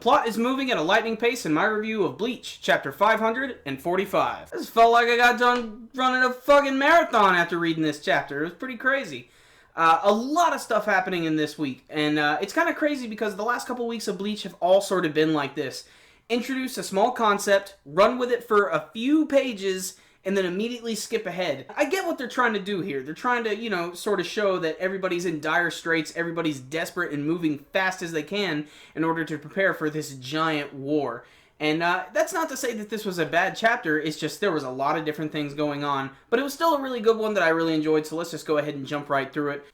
plot is moving at a lightning pace in my review of Bleach, chapter 545. This felt like I got done running a fucking marathon after reading this chapter. It was pretty crazy. A lot of stuff happening in this week, and it's kind of crazy because the last couple weeks of Bleach have all sort of been like this. Introduce a small concept, run with it for a few pages, and then immediately skip ahead. I get what they're trying to do here. They're trying to, sort of show that everybody's in dire straits, everybody's desperate and moving fast as they can in order to prepare for this giant war. And that's not to say that this was a bad chapter, it's just there was a lot of different things going on, but it was still a really good one that I really enjoyed, so let's just go ahead and jump right through it.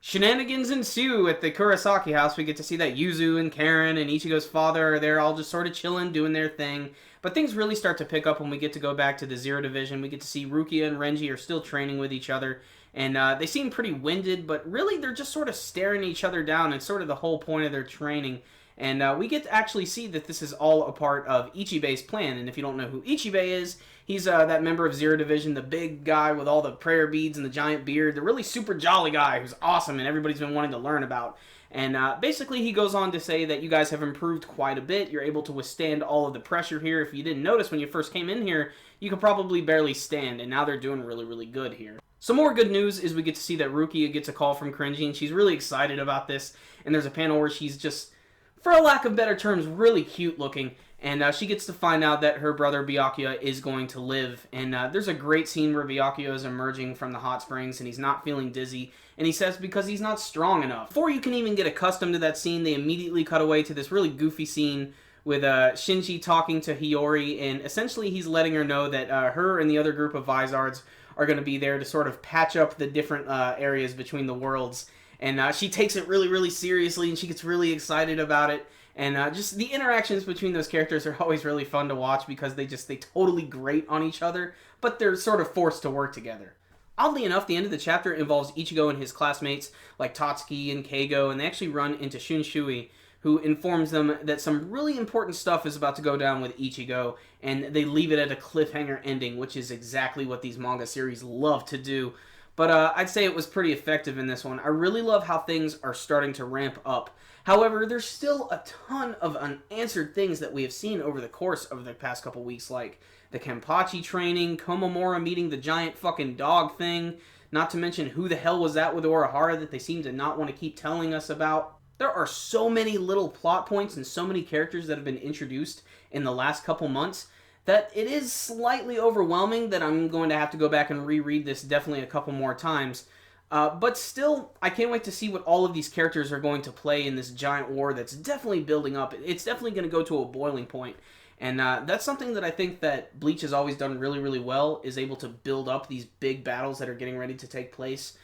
Shenanigans ensue at the Kurosaki house. We get to see that Yuzu and Karen and Ichigo's father are there all just sort of chilling, doing their thing. But things really start to pick up when we get to go back to the Zero Division. We get to see Rukia and Renji are still training with each other. And they seem pretty winded, but really they're just sort of staring each other down. It's sort of the whole point of their training. And we get to actually see that this is all a part of Ichibei's plan. And if you don't know who Ichibei is, he's that member of Zero Division, the big guy with all the prayer beads and the giant beard, the really super jolly guy who's awesome and everybody's been wanting to learn about. And basically he goes on to say that you guys have improved quite a bit. You're able to withstand all of the pressure here. If you didn't notice when you first came in here, you could probably barely stand. And now they're doing really, really good here. Some more good news is we get to see that Rukia gets a call from Krenji, and she's really excited about this. And there's a panel where she's just, for a lack of better terms, really cute looking. And she gets to find out that her brother Byakuya is going to live. And there's a great scene where Byakuya is emerging from the hot springs and he's not feeling dizzy. And he says because he's not strong enough. Before you can even get accustomed to that scene, they immediately cut away to this really goofy scene with Shinji talking to Hiyori. And essentially he's letting her know that her and the other group of Vizards are going to be there to sort of patch up the different areas between the worlds. And she takes it really, really seriously and she gets really excited about it. And just the interactions between those characters are always really fun to watch because they totally grate on each other, but they're sort of forced to work together. Oddly enough, the end of the chapter involves Ichigo and his classmates like Tatsuki and Keigo, and they actually run into Shunshui, who informs them that some really important stuff is about to go down with Ichigo, and they leave it at a cliffhanger ending, which is exactly what these manga series love to do. But I'd say it was pretty effective in this one. I really love how things are starting to ramp up. However, there's still a ton of unanswered things that we have seen over the course of the past couple weeks, like the Kenpachi training, Komamura meeting the giant fucking dog thing, not to mention who the hell was that with Urahara that they seem to not want to keep telling us about. There are so many little plot points and so many characters that have been introduced in the last couple months that it is slightly overwhelming that I'm going to have to go back and reread this definitely a couple more times. But still, I can't wait to see what all of these characters are going to play in this giant war that's definitely building up. It's definitely going to go to a boiling point. And that's something that I think that Bleach has always done really, really well, is able to build up these big battles that are getting ready to take place.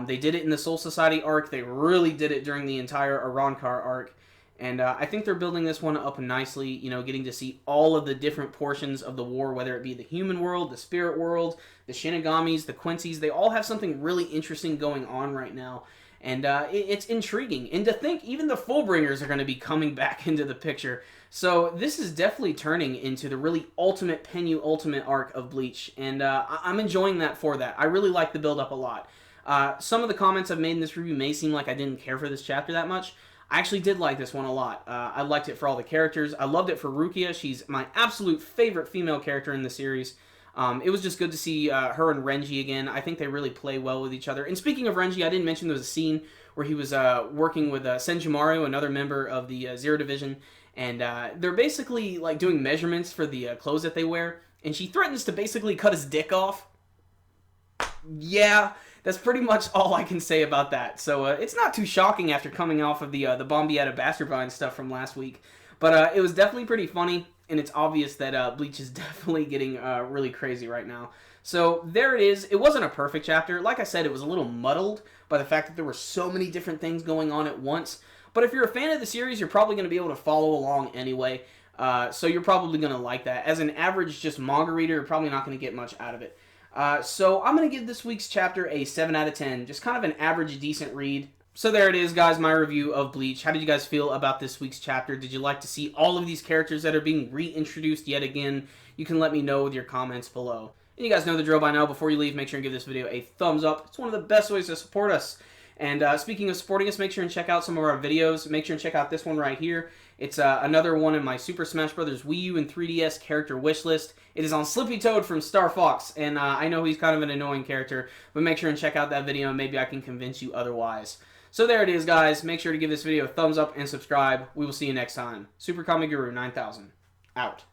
They did it in the Soul Society arc. They really did it during the entire Arrancar arc. And I think they're building this one up nicely, getting to see all of the different portions of the war, whether it be the human world, the spirit world, the Shinigamis, the Quincy's. They all have something really interesting going on right now. And it's intriguing. And to think even the Fullbringers are going to be coming back into the picture. So this is definitely turning into the really ultimate penultimate arc of Bleach. And I'm enjoying that for that. I really like the build-up a lot. Some of the comments I've made in this review may seem like I didn't care for this chapter that much. I actually did like this one a lot. I liked it for all the characters. I loved it for Rukia. She's my absolute favorite female character in the series. It was just good to see her and Renji again. I think they really play well with each other. And speaking of Renji, I didn't mention there was a scene where he was working with Senjumaru, another member of the Zero Division, and they're basically like doing measurements for the clothes that they wear, and she threatens to basically cut his dick off. Yeah, that's pretty much all I can say about that. So it's not too shocking after coming off of the Bombietta Bastardvine stuff from last week. But it was definitely pretty funny, and it's obvious that Bleach is definitely getting really crazy right now. So there it is. It wasn't a perfect chapter. Like I said, it was a little muddled by the fact that there were so many different things going on at once. But if you're a fan of the series, you're probably going to be able to follow along anyway. So you're probably going to like that. As an average just manga reader, you're probably not going to get much out of it. So I'm going to give this week's chapter a 7 out of 10. Just kind of an average, decent read. So there it is, guys, my review of Bleach. How did you guys feel about this week's chapter? Did you like to see all of these characters that are being reintroduced yet again? You can let me know with your comments below. And you guys know the drill by now. Before you leave, make sure and give this video a thumbs up. It's one of the best ways to support us. And speaking of supporting us, make sure and check out some of our videos. Make sure and check out this one right here. It's another one in my Super Smash Bros. Wii U and 3DS character wish list. It is on Slippy Toad from Star Fox, and I know he's kind of an annoying character, but make sure and check out that video, and maybe I can convince you otherwise. So there it is, guys. Make sure to give this video a thumbs up and subscribe. We will see you next time. Super Kami Guru 9000, out.